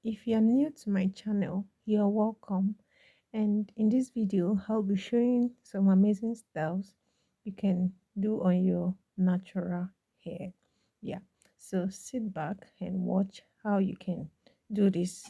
If you're new to my channel, you're welcome. And in this video, I'll be showing some amazing styles you can do on your natural hair. Yeah, so sit back and watch how you can do this.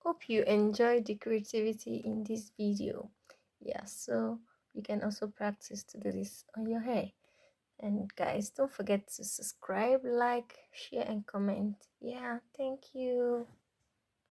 Hope you enjoyed the creativity in this video. Yeah, so you can also practice to do this on your hair. And guys, don't forget to subscribe, like, share, and comment. Yeah, thank you.